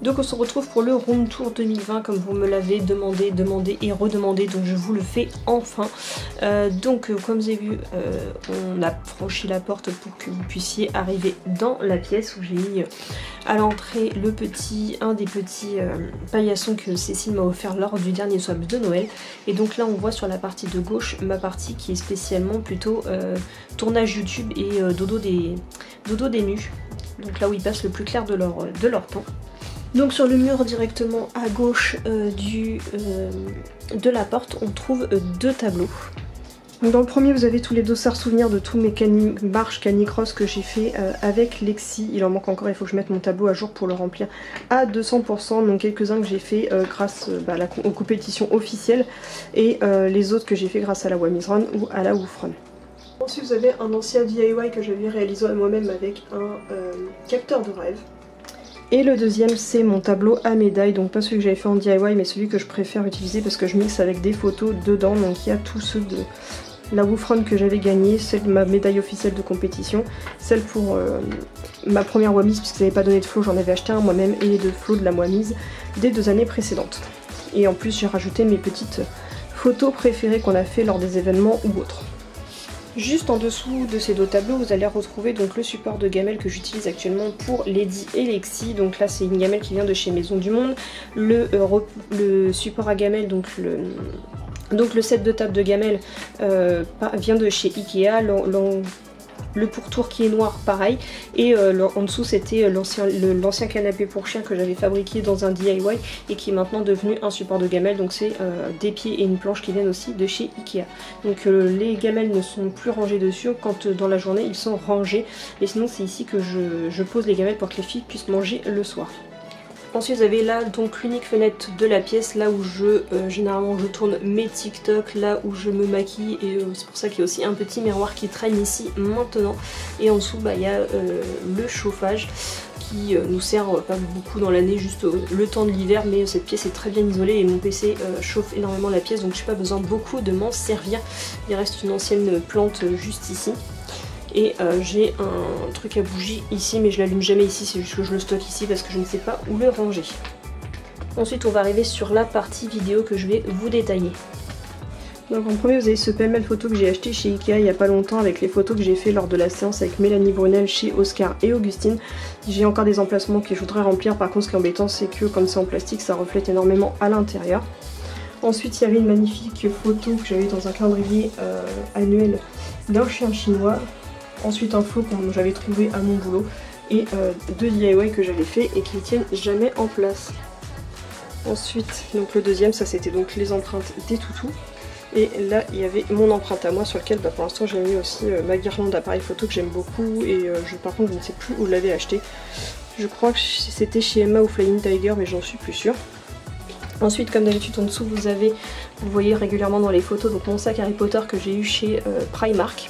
Donc on se retrouve pour le Room Tour 2020 comme vous me l'avez demandé et redemandé, donc je vous le fais enfin. Comme vous avez vu, on a franchi la porte pour que vous puissiez arriver dans la pièce où j'ai mis à l'entrée un des petits paillassons que Cécile m'a offert lors du dernier swap de Noël. Et donc là on voit sur la partie de gauche ma partie qui est spécialement plutôt tournage YouTube et dodo des nus. Donc là où ils passent le plus clair de leur temps. Donc sur le mur directement à gauche de la porte, on trouve deux tableaux. Donc dans le premier, vous avez tous les dossards souvenirs de tous mes marches canicross que j'ai fait avec Lexi. Il en manque encore, il faut que je mette mon tableau à jour pour le remplir à 200%. Donc quelques-uns que j'ai fait grâce aux compétitions officielles et les autres que j'ai fait grâce à la Wamiz Run ou à la Wouf Run. Ensuite vous avez un ancien DIY que j'avais réalisé moi-même avec un capteur de rêve. Et le deuxième c'est mon tableau à médailles, donc pas celui que j'avais fait en DIY mais celui que je préfère utiliser parce que je mixe avec des photos dedans. Donc il y a tous ceux de la Wouf Run que j'avais gagné, celle de ma médaille officielle de compétition, celle pour ma première Wamiz puisqu'ils n'avaient pas donné de flow, j'en avais acheté un moi-même, et les deux flows de la Wamiz des 2 années précédentes. Et en plus j'ai rajouté mes petites photos préférées qu'on a fait lors des événements ou autres. Juste en dessous de ces deux tableaux, vous allez retrouver donc le support de gamelle que j'utilise actuellement pour Lady et Lexi. Donc là, c'est une gamelle qui vient de chez Maison du Monde. Le support à gamelle, donc le set de table de gamelle vient de chez Ikea. Le pourtour qui est noir, pareil. Et en dessous, c'était l'ancien canapé pour chien que j'avais fabriqué dans un DIY et qui est maintenant devenu un support de gamelle. Donc c'est des pieds et une planche qui viennent aussi de chez Ikea. Donc les gamelles ne sont plus rangées dessus. Quand dans la journée, ils sont rangés. Et sinon, c'est ici que je pose les gamelles pour que les filles puissent manger le soir. Ensuite vous avez là donc l'unique fenêtre de la pièce, là où généralement je tourne mes TikTok, là où je me maquille, et c'est pour ça qu'il y a aussi un petit miroir qui traîne ici maintenant. Et en dessous il y a le chauffage qui nous sert pas beaucoup dans l'année, juste le temps de l'hiver, mais cette pièce est très bien isolée et mon PC chauffe énormément la pièce, donc je n'ai pas besoin beaucoup de m'en servir. Il reste une ancienne plante juste ici. Et j'ai un truc à bougie ici, mais je l'allume jamais ici, c'est juste que je le stocke ici parce que je ne sais pas où le ranger. Ensuite on va arriver sur la partie vidéo que je vais vous détailler. Donc en premier vous avez ce pêle-mêle photo que j'ai acheté chez Ikea il n'y a pas longtemps avec les photos que j'ai fait lors de la séance avec Mélanie Brunel chez Oscar et Augustine. J'ai encore des emplacements que je voudrais remplir, par contre ce qui est embêtant c'est que comme c'est en plastique ça reflète énormément à l'intérieur. Ensuite il y avait une magnifique photo que j'avais dans un calendrier annuel d'un chien chinois. Ensuite un flow que j'avais trouvé à mon boulot et deux DIY que j'avais fait et qui ne tiennent jamais en place. Ensuite donc le deuxième, ça c'était donc les empreintes des toutous. Et là il y avait mon empreinte à moi sur lequel pour l'instant j'ai mis aussi ma guirlande d'appareil photo que j'aime beaucoup et par contre je ne sais plus où je l'avais acheté. Je crois que c'était chez Emma ou Flying Tiger mais j'en suis plus sûre. Ensuite comme d'habitude en dessous vous voyez régulièrement dans les photos donc mon sac Harry Potter que j'ai eu chez Primark.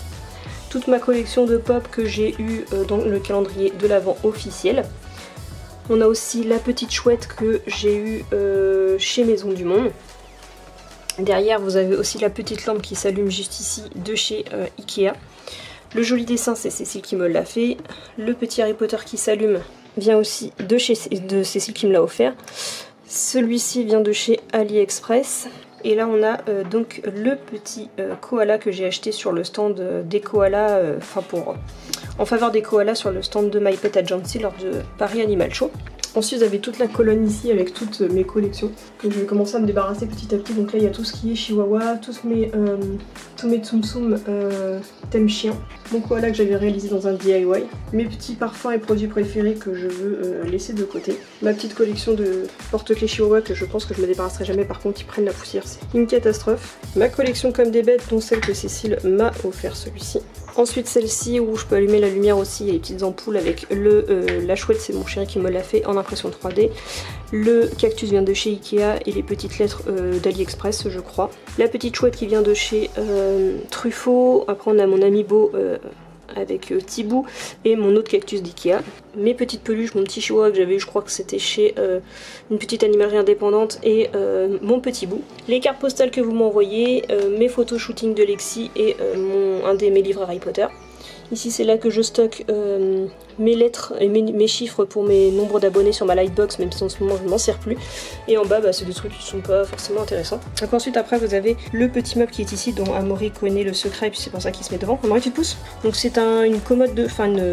Toute ma collection de pop que j'ai eu dans le calendrier de l'Avent officiel. On a aussi la petite chouette que j'ai eue chez Maison du Monde. Derrière vous avez aussi la petite lampe qui s'allume juste ici de chez Ikea. Le joli dessin c'est Cécile qui me l'a fait. Le petit Harry Potter qui s'allume vient aussi de Cécile qui me l'a offert. Celui-ci vient de chez AliExpress. Et là on a donc le petit koala que j'ai acheté sur le stand des koalas, en faveur des koalas sur le stand de My Pet Agency lors de Paris Animal Show. Ensuite vous avez toute la colonne ici avec toutes mes collections que je vais commencer à me débarrasser petit à petit. Donc là il y a tout ce qui est chihuahua, tous mes tsum tsum thème chien, mon koala que j'avais réalisé dans un DIY, mes petits parfums et produits préférés que je veux laisser de côté, ma petite collection de porte-clés chihuahua que je pense que je me débarrasserai jamais, par contre ils prennent la poussière, c'est une catastrophe, ma collection comme des bêtes dont celle que Cécile m'a offert celui-ci. Ensuite celle-ci où je peux allumer la lumière aussi, et les petites ampoules avec la chouette, c'est mon chéri qui me l'a fait en impression 3D. Le cactus vient de chez Ikea et les petites lettres d'AliExpress je crois. La petite chouette qui vient de chez Truffaut. Après on a mon ami Beau avec Thibou et mon autre cactus d'Ikea. Mes petites peluches, mon petit chihuahua que j'avais eu, je crois que c'était chez une petite animalerie indépendante, et mon petit bout. Les cartes postales que vous m'envoyez, mes photos shooting de Lexi et un de mes livres Harry Potter. Ici c'est là que je stocke mes lettres et mes chiffres pour mes nombres d'abonnés sur ma Lightbox, même si en ce moment je ne m'en sers plus. Et en bas c'est des trucs qui sont pas forcément intéressants. Donc ensuite après vous avez le petit meuble qui est ici, dont Amaury connaît le secret et puis c'est pour ça qu'il se met devant. Amaury, tu te pousses? Donc c'est une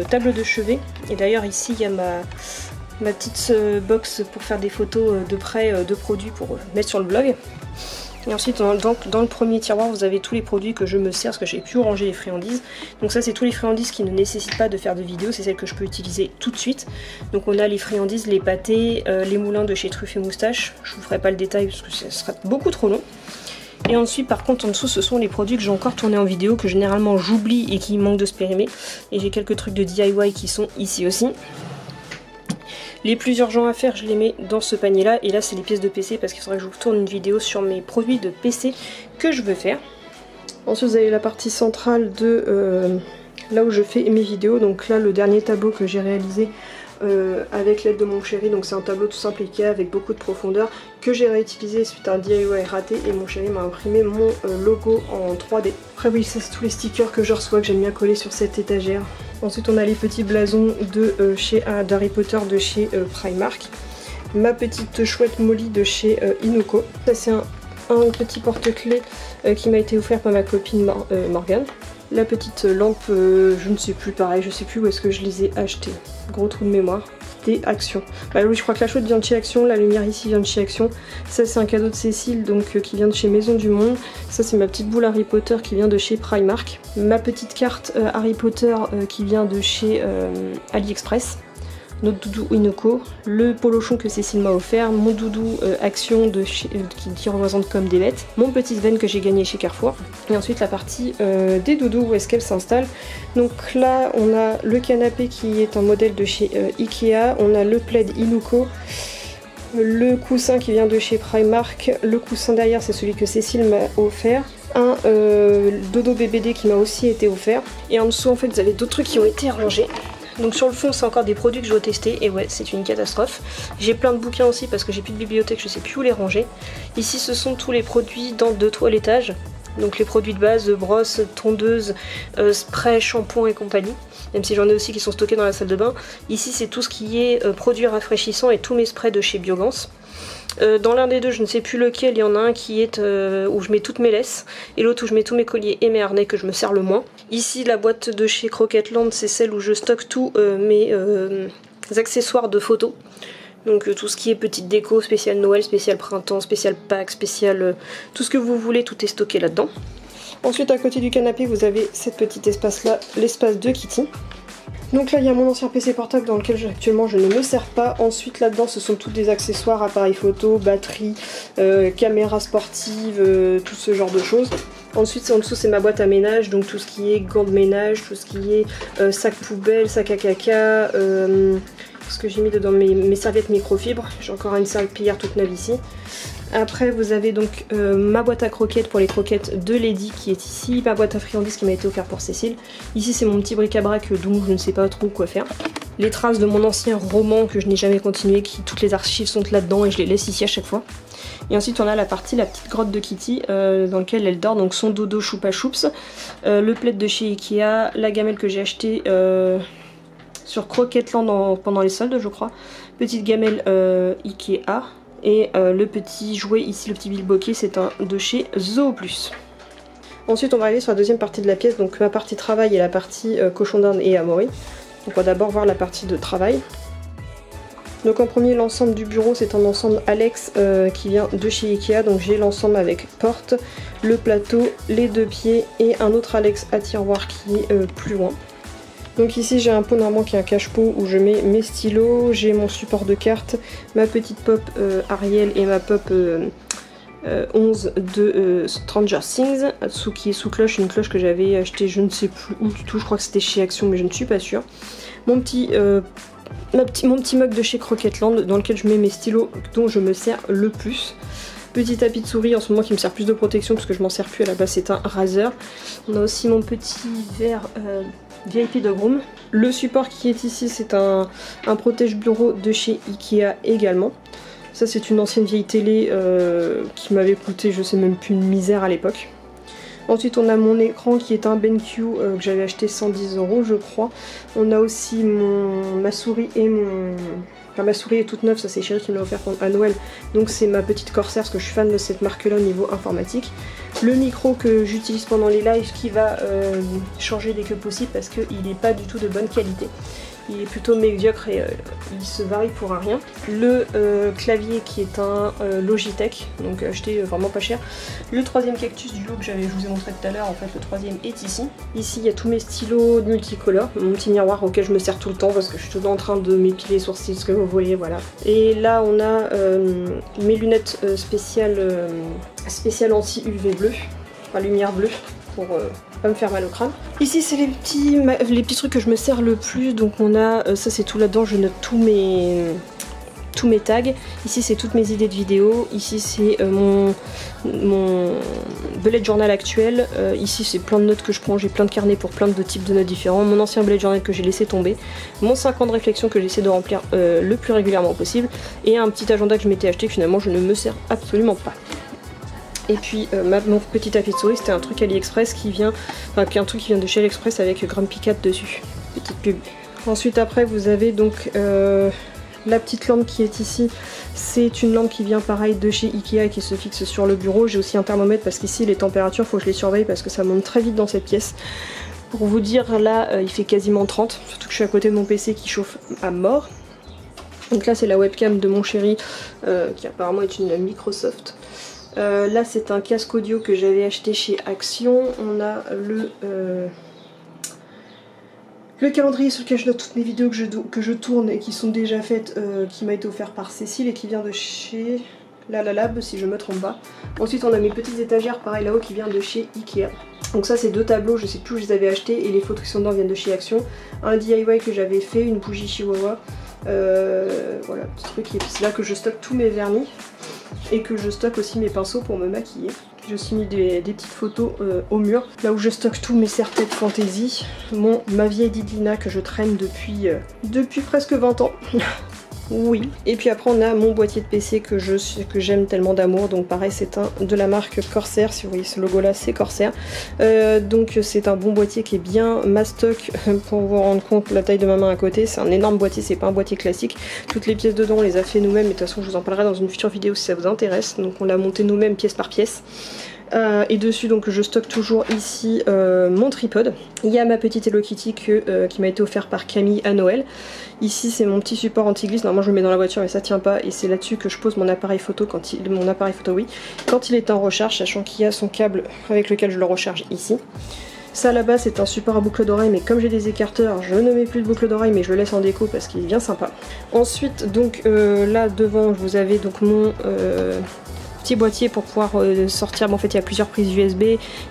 table de chevet. Et d'ailleurs ici il y a ma petite box pour faire des photos de près de produits pour mettre sur le blog. Et ensuite dans le premier tiroir vous avez tous les produits que je me sers parce que j'ai pu ranger les friandises. Donc ça c'est tous les friandises qui ne nécessitent pas de faire de vidéo, c'est celles que je peux utiliser tout de suite. Donc on a les friandises, les pâtés, les moulins de chez Truffes et Moustache. Je vous ferai pas le détail parce que ça sera beaucoup trop long. Et ensuite par contre en dessous ce sont les produits que j'ai encore tourné en vidéo, que généralement j'oublie et qui manquent de se périmer. Et j'ai quelques trucs de DIY qui sont ici aussi. Les plus urgents à faire, je les mets dans ce panier là, et là c'est les pièces de PC parce qu'il faudrait que je vous tourne une vidéo sur mes produits de PC que je veux faire. Ensuite vous avez la partie centrale de là où je fais mes vidéos, donc là le dernier tableau que j'ai réalisé avec l'aide de mon chéri, donc c'est un tableau tout simple Ikea avec beaucoup de profondeur que j'ai réutilisé suite à un DIY raté, et mon chéri m'a imprimé mon logo en 3D. Après oui, ça c'est tous les stickers que je reçois que j'aime bien coller sur cette étagère. Ensuite on a les petits blasons de chez d'Harry Potter de chez Primark. Ma petite chouette Molly de chez Inuko. Ça c'est un petit porte-clés qui m'a été offert par ma copine Morgane. La petite lampe, je ne sais plus, pareil, je sais plus où est-ce que je les ai achetées. Gros trou de mémoire. Des Action. Bah oui, je crois que la chouette vient de chez Action, la lumière ici vient de chez Action. Ça c'est un cadeau de Cécile, donc qui vient de chez Maison du Monde. Ça c'est ma petite boule Harry Potter qui vient de chez Primark. Ma petite carte Harry Potter qui vient de chez AliExpress. Notre doudou Inuko, le polochon que Cécile m'a offert, mon doudou Action de chez, qui représente comme des bêtes, mon petit Sven que j'ai gagné chez Carrefour, et ensuite la partie des doudous où est-ce qu'elle s'installe. Donc là on a le canapé qui est un modèle de chez Ikea, on a le plaid Inuko, le coussin qui vient de chez Primark, le coussin derrière c'est celui que Cécile m'a offert, un dodo BBD qui m'a aussi été offert, et en dessous en fait vous avez d'autres trucs qui ont été rangés. Donc sur le fond c'est encore des produits que je dois tester, et ouais c'est une catastrophe. J'ai plein de bouquins aussi parce que j'ai plus de bibliothèque, je sais plus où les ranger. Ici ce sont tous les produits de toilettage, donc les produits de base, brosse, tondeuse, spray, shampoing et compagnie. Même si j'en ai aussi qui sont stockés dans la salle de bain. Ici c'est tout ce qui est produits rafraîchissants et tous mes sprays de chez Biogans. Dans l'un des deux, je ne sais plus lequel, il y en a un qui est où je mets toutes mes laisses et l'autre où je mets tous mes colliers et mes harnais que je me sers le moins. Ici la boîte de chez Croquetland, c'est celle où je stocke tous mes accessoires de photos. Donc tout ce qui est petite déco, spécial Noël, spécial printemps, spécial Pâques, spécial tout ce que vous voulez, tout est stocké là-dedans. Ensuite à côté du canapé vous avez cet petit espace là, l'espace de Kitty. Donc là il y a mon ancien PC portable dans lequel actuellement je ne me sers pas. Ensuite là-dedans ce sont tous des accessoires, appareils photo, batterie, caméra sportive, tout ce genre de choses. Ensuite en dessous c'est ma boîte à ménage, donc tout ce qui est gants de ménage, tout ce qui est sac poubelle, sac à caca, ce que j'ai mis dedans mes serviettes microfibres. J'ai encore une serpillière toute neuve ici. Après vous avez donc ma boîte à croquettes pour les croquettes de Lady qui est ici, ma boîte à friandises qui m'a été offerte pour Cécile. Ici c'est mon petit bric-à-brac dont je ne sais pas trop quoi faire. Les traces de mon ancien roman que je n'ai jamais continué, toutes les archives sont là-dedans et je les laisse ici à chaque fois. Et ensuite on a la petite grotte de Kitty dans laquelle elle dort, donc son dodo choupa choups, le plaid de chez Ikea, la gamelle que j'ai achetée sur Croquetland pendant les soldes je crois, petite gamelle Ikea. Et le petit jouet ici, le petit bilboquet, c'est un de chez Zooplus. Ensuite on va arriver sur la deuxième partie de la pièce, donc ma partie travail et la partie cochon d'Inde et Amaury. Donc on va d'abord voir la partie de travail. Donc en premier l'ensemble du bureau, c'est un ensemble Alex qui vient de chez Ikea, donc j'ai l'ensemble avec porte, le plateau, les deux pieds et un autre Alex à tiroir qui est plus loin. Donc ici j'ai un pot normand qui est un cache-pot où je mets mes stylos, j'ai mon support de cartes, ma petite pop Ariel et ma pop 11 de Stranger Things, qui est sous cloche, une cloche que j'avais achetée je ne sais plus où du tout, je crois que c'était chez Action mais je ne suis pas sûre. Mon petit mug de chez Croquetland dans lequel je mets mes stylos dont je me sers le plus. Petit tapis de souris en ce moment qui me sert plus de protection parce que je m'en sers plus, à la base c'est un Razer. On a aussi mon petit verre VIP de Groom. Le support qui est ici c'est un protège bureau de chez Ikea également. Ça c'est une ancienne vieille télé qui m'avait coûté je sais même plus une misère à l'époque. Ensuite on a mon écran qui est un BenQ que j'avais acheté 110 € je crois. On a aussi ma souris et mon... Enfin ma souris est toute neuve, ça c'est Chérie qui me l'a offert à Noël. Donc c'est ma petite Corsair parce que je suis fan de cette marque là au niveau informatique. Le micro que j'utilise pendant les lives qui va changer dès que possible parce qu'il n'est pas du tout de bonne qualité. Il est plutôt médiocre et il se varie pour un rien. Le clavier qui est un Logitech, donc acheté vraiment pas cher. Le troisième cactus du lot que je vous ai montré tout à l'heure, en fait le troisième est ici. Ici il y a tous mes stylos multicolores, mon petit miroir auquel je me sers tout le temps parce que je suis tout le temps en train de m'épiler les sourcils, ce que vous voyez, voilà. Et là on a mes lunettes spéciales anti-UV bleu, enfin lumière bleue pour... pas me faire mal au crâne. Ici c'est les petits trucs que je me sers le plus, donc on a, ça c'est tout là-dedans, je note tous mes tags. Ici c'est toutes mes idées de vidéos, ici c'est mon bullet journal actuel, ici c'est plein de notes que je prends, j'ai plein de carnets pour plein de types de notes différents, mon ancien bullet journal que j'ai laissé tomber, mon 5 ans de réflexion que j'essaie de remplir le plus régulièrement possible, et un petit agenda que je m'étais acheté que finalement je ne me sers absolument pas. Et puis mon petit tapis de souris, c'était un truc AliExpress qui vient, de chez AliExpress avec Grumpy Cat dessus. Petite pub. Ensuite après vous avez donc la petite lampe qui est ici. C'est une lampe qui vient pareil de chez Ikea et qui se fixe sur le bureau. J'ai aussi un thermomètre parce qu'ici les températures, faut que je les surveille parce que ça monte très vite dans cette pièce. Pour vous dire, là il fait quasiment 30, surtout que je suis à côté de mon PC qui chauffe à mort. Donc là c'est la webcam de mon chéri qui apparemment est une Microsoft. Là c'est un casque audio que j'avais acheté chez Action. On a le calendrier sur lequel je note toutes mes vidéos que je tourne et qui sont déjà faites, qui m'a été offert par Cécile et qui vient de chez La Lab si je me trompe pas. Ensuite on a mes petites étagères pareil là-haut qui vient de chez Ikea. Donc ça c'est deux tableaux, je sais plus où je les avais achetés et les photos qui sont dedans viennent de chez Action. Un DIY que j'avais fait, une bougie Chihuahua. Voilà, petit truc, c'est là que je stocke tous mes vernis et que je stocke aussi mes pinceaux pour me maquiller. J'ai aussi mis des petites photos au mur, là où je stocke tous mes serre-têtes Fantasy, ma vieille Didina que je traîne depuis presque 20 ans. Oui, et puis après on a mon boîtier de PC que j'aime tellement d'amour, donc pareil c'est de la marque Corsair, si vous voyez ce logo là c'est Corsair. Donc c'est un bon boîtier qui est bien mastoc pour vous rendre compte la taille de ma main à côté, c'est un énorme boîtier, c'est pas un boîtier classique. Toutes les pièces dedans on les a fait nous-mêmes, et de toute façon je vous en parlerai dans une future vidéo si ça vous intéresse, donc on l'a monté nous-mêmes pièce par pièce. Et dessus donc je stocke toujours ici mon tripod. Il y a ma petite Hello Kitty qui m'a été offerte par Camille à Noël. Ici c'est mon petit support anti-glisse, normalement je le mets dans la voiture mais ça tient pas, et c'est là-dessus que je pose mon appareil photo quand il est en recharge, sachant qu'il y a son câble avec lequel je le recharge ici. Ça là-bas c'est un support à boucle d'oreille, mais comme j'ai des écarteurs je ne mets plus de boucle d'oreille mais je le laisse en déco parce qu'il est bien sympa. Ensuite donc là devant vous avez donc mon petit boîtier pour pouvoir sortir, bon, en fait il y a plusieurs prises USB,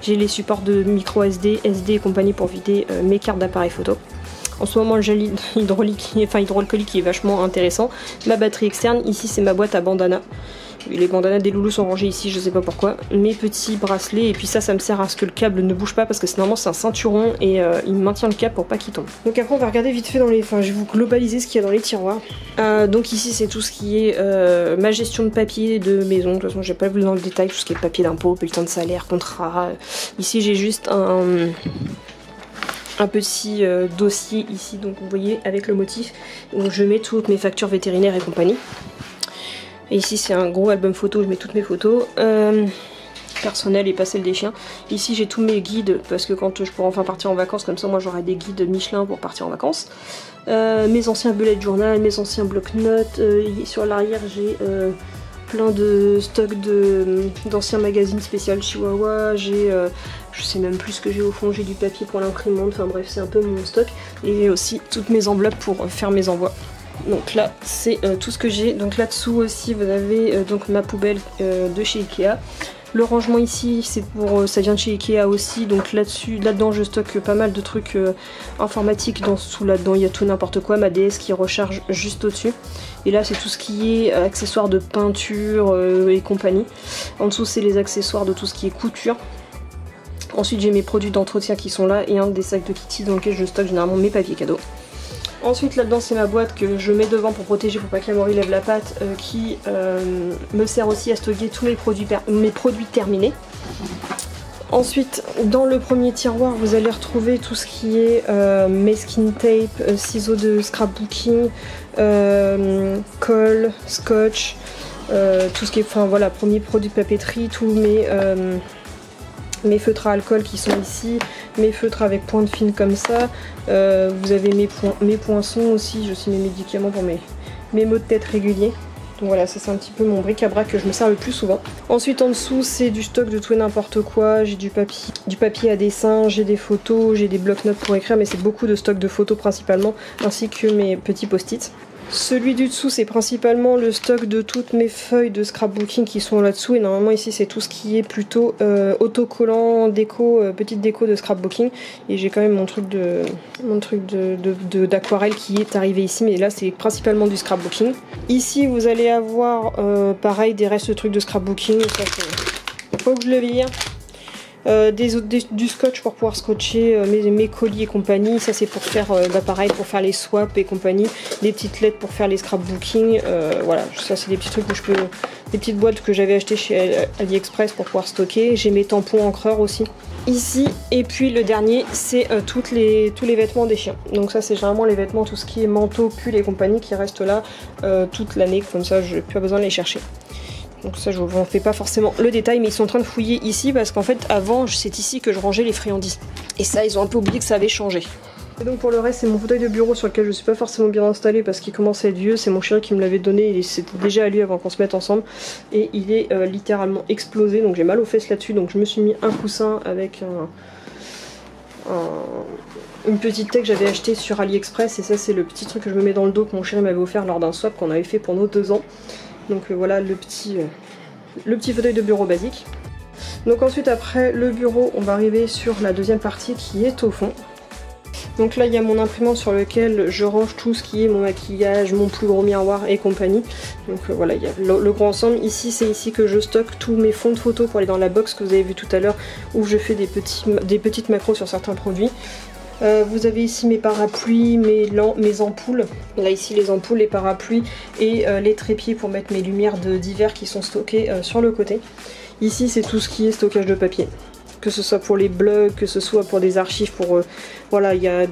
j'ai les supports de micro SD, SD et compagnie pour vider mes cartes d'appareil photo. En ce moment le gel hydroalcoolique est vachement intéressant. Ma batterie externe, ici c'est ma boîte à bandanas. Les bandanas des loulous sont rangés ici, je sais pas pourquoi. Mes petits bracelets, et puis ça me sert à ce que le câble ne bouge pas parce que normalement c'est un ceinturon et il maintient le câble pour pas qu'il tombe. Donc après on va regarder vite fait je vais vous globaliser ce qu'il y a dans les tiroirs. Donc ici c'est tout ce qui est ma gestion de papier de maison. De toute façon j'ai pas vu dans le détail tout ce qui est papier d'impôt, bulletin de salaire, contrat. Ici j'ai juste un petit dossier ici, donc vous voyez avec le motif où je mets toutes mes factures vétérinaires et compagnie. Et ici c'est un gros album photo, je mets toutes mes photos personnelles et pas celles des chiens. Ici j'ai tous mes guides parce que quand je pourrai enfin partir en vacances, comme ça moi j'aurai des guides Michelin pour partir en vacances. Mes anciens bullet journal, mes anciens bloc-notes, sur l'arrière j'ai plein de stocks d'anciens magazines spécial Chihuahua, j'ai je sais même plus ce que j'ai au fond, j'ai du papier pour l'imprimante, enfin bref c'est un peu mon stock. Et aussi toutes mes enveloppes pour faire mes envois. Donc là c'est tout ce que j'ai. Donc là-dessous aussi vous avez donc ma poubelle de chez Ikea. Le rangement ici, c'est pour, ça vient de chez Ikea aussi, donc là-dedans je stocke pas mal de trucs informatiques. Dessous là-dedans il y a tout n'importe quoi, ma DS qui recharge juste au-dessus. Et là c'est tout ce qui est accessoires de peinture et compagnie. En dessous c'est les accessoires de tout ce qui est couture. Ensuite j'ai mes produits d'entretien qui sont là et un des sacs de Kitty dans lequel je stocke généralement mes papiers cadeaux. Ensuite là-dedans c'est ma boîte que je mets devant pour protéger, pour pas que la Maury lève la patte, qui me sert aussi à stocker tous mes produits terminés. Ensuite dans le premier tiroir vous allez retrouver tout ce qui est masking tape, ciseaux de scrapbooking, colle, scotch, tout ce qui est, enfin voilà, premier produit de papeterie, tous mes feutres à alcool qui sont ici, mes feutres avec pointe fine comme ça, vous avez mes poinçons aussi, j'ai aussi mes médicaments pour mes maux de tête réguliers. Donc voilà, ça c'est un petit peu mon bric-à-brac que je me sers le plus souvent. Ensuite en dessous c'est du stock de tout et n'importe quoi, j'ai du papier à dessin, j'ai des photos, j'ai des blocs-notes pour écrire, mais c'est beaucoup de stock de photos principalement, ainsi que mes petits post-it. Celui du dessous c'est principalement le stock de toutes mes feuilles de scrapbooking qui sont là-dessous, et normalement ici c'est tout ce qui est plutôt autocollant, déco, petite déco de scrapbooking, et j'ai quand même mon truc d'aquarelle qui est arrivé ici, mais là c'est principalement du scrapbooking. Ici vous allez avoir pareil des restes de trucs de scrapbooking, ça faut que je le vire. Du scotch pour pouvoir scotcher mes colis et compagnie, ça c'est pour faire pareil, pour faire les swaps et compagnie, des petites lettres pour faire les scrapbooking, voilà, ça c'est des petits trucs que je peux, des petites boîtes que j'avais achetées chez AliExpress pour pouvoir stocker. J'ai mes tampons encreurs aussi ici, et puis le dernier c'est tous les vêtements des chiens. Donc ça c'est généralement les vêtements, tout ce qui est manteau, pull et compagnie qui restent là toute l'année, comme ça j'ai plus besoin de les chercher. Donc ça je vous en fais pas forcément le détail, mais ils sont en train de fouiller ici parce qu'en fait avant c'est ici que je rangeais les friandises. Et ça ils ont un peu oublié que ça avait changé. Et donc pour le reste c'est mon fauteuil de bureau sur lequel je suis pas forcément bien installée parce qu'il commence à être vieux. C'est mon chéri qui me l'avait donné, et c'était déjà à lui avant qu'on se mette ensemble. Et il est littéralement explosé, donc j'ai mal aux fesses là-dessus. Donc je me suis mis un coussin avec une petite tête que j'avais acheté sur AliExpress. Et ça c'est le petit truc que je me mets dans le dos que mon chéri m'avait offert lors d'un swap qu'on avait fait pour nos 2 ans. Donc voilà le petit fauteuil de bureau basique. Donc ensuite après le bureau on va arriver sur la deuxième partie qui est au fond. Donc là il y a mon imprimante sur lequel je range tout ce qui est mon maquillage, mon plus gros miroir et compagnie. Donc voilà, il y a le gros ensemble. Ici c'est ici que je stocke tous mes fonds de photos pour aller dans la box que vous avez vu tout à l'heure, où je fais des petites macros sur certains produits. Vous avez ici mes parapluies, mes ampoules. Là ici les ampoules, les parapluies et les trépieds pour mettre mes lumières d'hiver qui sont stockées sur le côté. Ici c'est tout ce qui est stockage de papier. Que ce soit pour les blogs, que ce soit pour des archives, pour voilà, il y a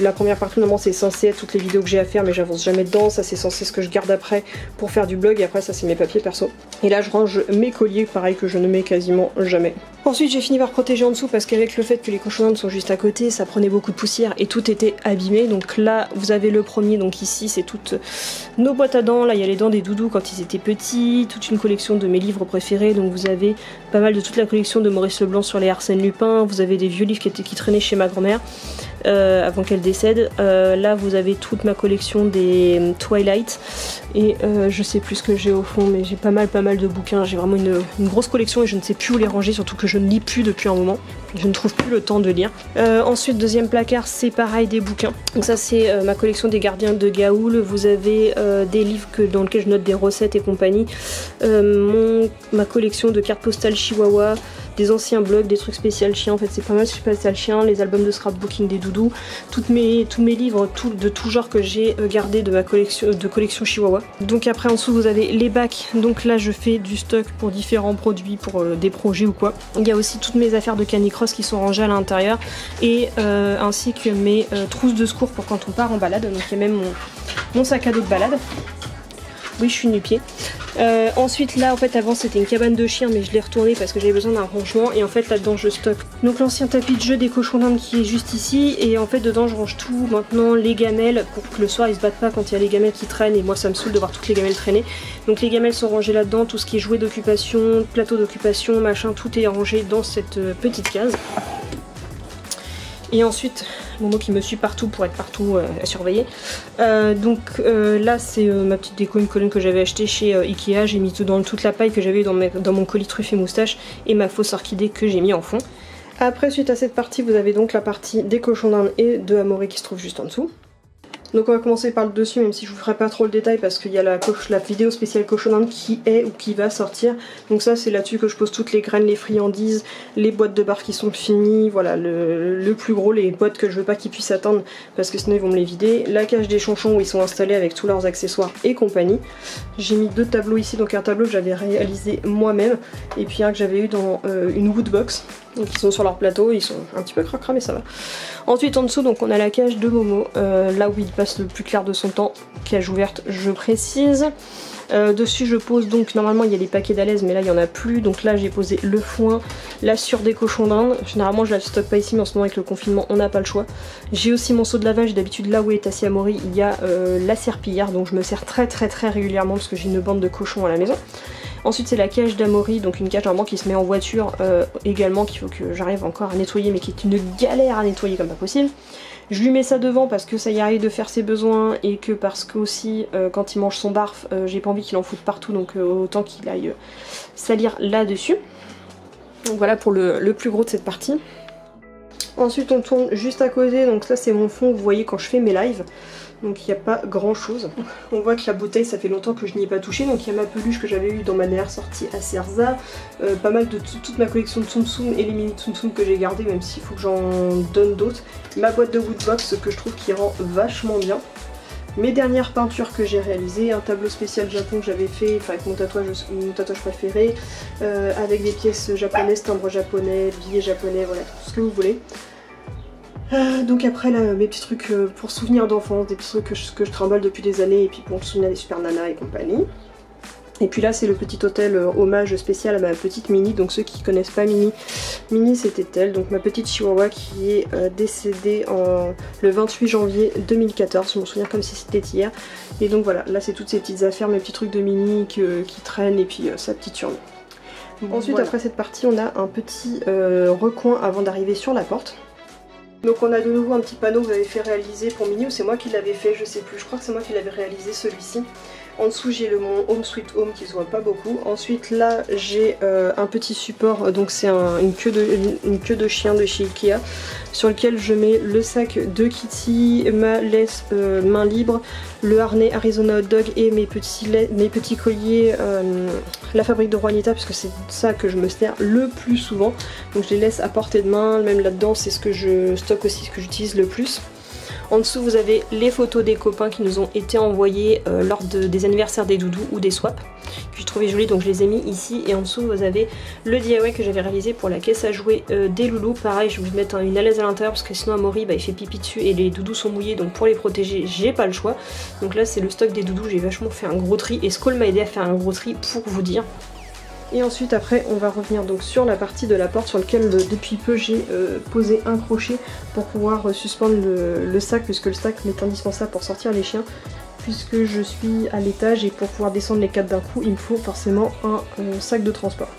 la première partie normalement c'est censé être toutes les vidéos que j'ai à faire, mais j'avance jamais dedans. Ça c'est censé ce que je garde après pour faire du blog, et après ça c'est mes papiers perso. Et là je range mes colliers, pareil, que je ne mets quasiment jamais. Ensuite j'ai fini par protéger en dessous parce qu'avec le fait que les cochons d'Inde sont juste à côté, ça prenait beaucoup de poussière et tout était abîmé. Donc là vous avez le premier, donc ici c'est toutes nos boîtes à dents. Là il y a les dents des doudous quand ils étaient petits, toute une collection de mes livres préférés. Donc vous avez pas mal de toute la collection de Maurice Leblanc sur les Arsène Lupin. Vous avez des vieux livres qui traînaient chez ma grand-mère avant qu'elle décède. Là vous avez toute ma collection des Twilight, et je sais plus ce que j'ai au fond, mais j'ai pas mal de bouquins. J'ai vraiment une grosse collection et je ne sais plus où les ranger, surtout que je ne lis plus depuis un moment. Je ne trouve plus le temps de lire. Ensuite deuxième placard c'est pareil, des bouquins. Donc ça c'est ma collection des Gardiens de Gaoul. Vous avez des livres dans lesquels je note des recettes et compagnie. Ma collection de cartes postales Chihuahua, des anciens blogs, des trucs spécial chiens. En fait c'est pas mal spécial chien, les albums de scrapbooking des doudous, tous mes livres de tout genre que j'ai gardé de ma collection Chihuahua. Donc après en dessous vous avez les bacs. Donc là je fais du stock pour différents produits, pour des projets ou quoi. Il y a aussi toutes mes affaires de canicross qui sont rangées à l'intérieur, et ainsi que mes trousses de secours pour quand on part en balade. Donc il y a même mon sac à dos de balade. Oui, je suis nu-pied. Ensuite là en fait avant c'était une cabane de chiens, mais je l'ai retournée parce que j'avais besoin d'un rangement, et en fait là-dedans je stocke donc l'ancien tapis de jeu des cochons d'Inde qui est juste ici, et en fait dedans je range tout maintenant, les gamelles, pour que le soir ils se battent pas quand il y a les gamelles qui traînent, et moi ça me saoule de voir toutes les gamelles traîner. Donc les gamelles sont rangées là-dedans, tout ce qui est jouets d'occupation, plateau d'occupation, machin, tout est rangé dans cette petite case. Et ensuite Momo qui me suit partout pour être partout à surveiller. Là c'est ma petite déco, une colonne que j'avais achetée chez Ikea. J'ai mis tout dans toute la paille que j'avais dans mon colis truffé moustache et ma fausse orchidée que j'ai mis en fond. Après, suite à cette partie, vous avez donc la partie des cochons d'Inde et de Amaury qui se trouve juste en dessous. Donc on va commencer par le dessus, même si je vous ferai pas trop le détail parce qu'il y a la vidéo spéciale cochon d'Inde qui est ou qui va sortir. Donc ça c'est là-dessus que je pose toutes les graines, les friandises, les boîtes de barres qui sont finies, voilà le plus gros, les boîtes que je veux pas qu'ils puissent attendre parce que sinon ils vont me les vider. La cage des chonchons où ils sont installés avec tous leurs accessoires et compagnie. J'ai mis 2 tableaux ici, donc un tableau que j'avais réalisé moi-même et puis un que j'avais eu dans une woodbox. Donc ils sont sur leur plateau, ils sont un petit peu cracra mais ça va. Ensuite en dessous donc on a la cage de Momo, là où il passe le plus clair de son temps, cage ouverte je précise. Dessus je pose donc, normalement il y a les paquets d'Alaise mais là il n'y en a plus, donc là j'ai posé le foin, la sûre des cochons d'Inde. Généralement je la stocke pas ici mais en ce moment avec le confinement on n'a pas le choix. J'ai aussi mon seau de lavage, d'habitude là où est assis Amaury il y a la serpillière, donc je me sers très régulièrement parce que j'ai une bande de cochons à la maison. Ensuite c'est la cage d'Amaury, donc une cage normalement qui se met en voiture également, qu'il faut que j'arrive encore à nettoyer mais qui est une galère à nettoyer comme pas possible. Je lui mets ça devant parce que ça y arrive de faire ses besoins et que parce que aussi quand il mange son barf j'ai pas envie qu'il en foute partout, donc autant qu'il aille salir là-dessus. Donc voilà pour le plus gros de cette partie. Ensuite on tourne juste à côté, donc ça c'est mon fond que vous voyez quand je fais mes lives. Donc il n'y a pas grand chose. On voit que la bouteille ça fait longtemps que je n'y ai pas touché. Donc il y a ma peluche que j'avais eue dans ma dernière sortie à Cerza. Pas mal de toute ma collection de Tsum Tsum et les mini Tsum Tsum que j'ai gardé, même s'il faut que j'en donne d'autres. Ma boîte de woodbox que je trouve qui rend vachement bien. Mes dernières peintures que j'ai réalisées, un tableau spécial Japon que j'avais fait, enfin avec mon tatouage préféré, avec des pièces japonaises, timbres japonais, billets japonais, voilà, tout ce que vous voulez. Donc après là, mes petits trucs pour souvenirs d'enfance, des petits trucs que je trimballe depuis des années et puis pour le souvenir des Super Nana et compagnie. Et puis là c'est le petit hôtel hommage spécial à ma petite Minnie, donc ceux qui connaissent pas Minnie, Minnie c'était elle, donc ma petite chihuahua qui est décédée le 28 janvier 2014, je m'en souviens comme si c'était hier. Et donc voilà, là c'est toutes ces petites affaires, mes petits trucs de Minnie qui traînent et puis sa petite urne. Ensuite voilà. Après cette partie on a un petit recoin avant d'arriver sur la porte. Donc on a de nouveau un petit panneau que vous avez fait réaliser pour Minnie, ou c'est moi qui l'avais fait, je sais plus, je crois que c'est moi qui l'avais réalisé celui-ci. En dessous j'ai mon Home Sweet Home qui se voit pas beaucoup. Ensuite là j'ai un petit support, donc c'est une queue de chien de chez Ikea, sur lequel je mets le sac de Kitty, ma laisse main libre, le harnais Arizona Hot Dog et mes petits colliers La Fabrique de Juanita, puisque c'est ça que je me sers le plus souvent. Donc je les laisse à portée de main, même là-dedans c'est ce que je stocke aussi, ce que j'utilise le plus. En dessous vous avez les photos des copains qui nous ont été envoyées lors des anniversaires des doudous ou des swaps, que j'ai trouvé joli, donc je les ai mis ici. Et en dessous vous avez le DIY que j'avais réalisé pour la caisse à jouer des loulous. Pareil, je vais vous mettre une alaise à l'intérieur parce que sinon Amaury il fait pipi dessus et les doudous sont mouillés, donc pour les protéger j'ai pas le choix. Donc là c'est le stock des doudous, j'ai vachement fait un gros tri et Skull m'a aidé à faire un gros tri pour vous dire. Et ensuite après on va revenir donc sur la partie de la porte sur laquelle depuis peu j'ai posé un crochet pour pouvoir suspendre le sac, puisque le sac m'est indispensable pour sortir les chiens, puisque je suis à l'étage et pour pouvoir descendre les 4 d'un coup il me faut forcément un sac de transport.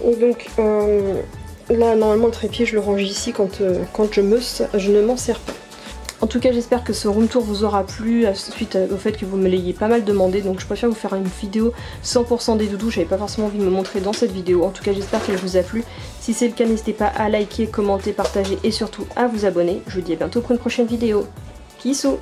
Et donc là normalement le trépied je le range ici quand je ne m'en sers pas. En tout cas j'espère que ce room tour vous aura plu suite au fait que vous me l'ayez pas mal demandé, donc je préfère vous faire une vidéo 100% des doudous, j'avais pas forcément envie de me montrer dans cette vidéo. En tout cas j'espère qu'elle vous a plu, si c'est le cas n'hésitez pas à liker, commenter, partager et surtout à vous abonner. Je vous dis à bientôt pour une prochaine vidéo. Kissou.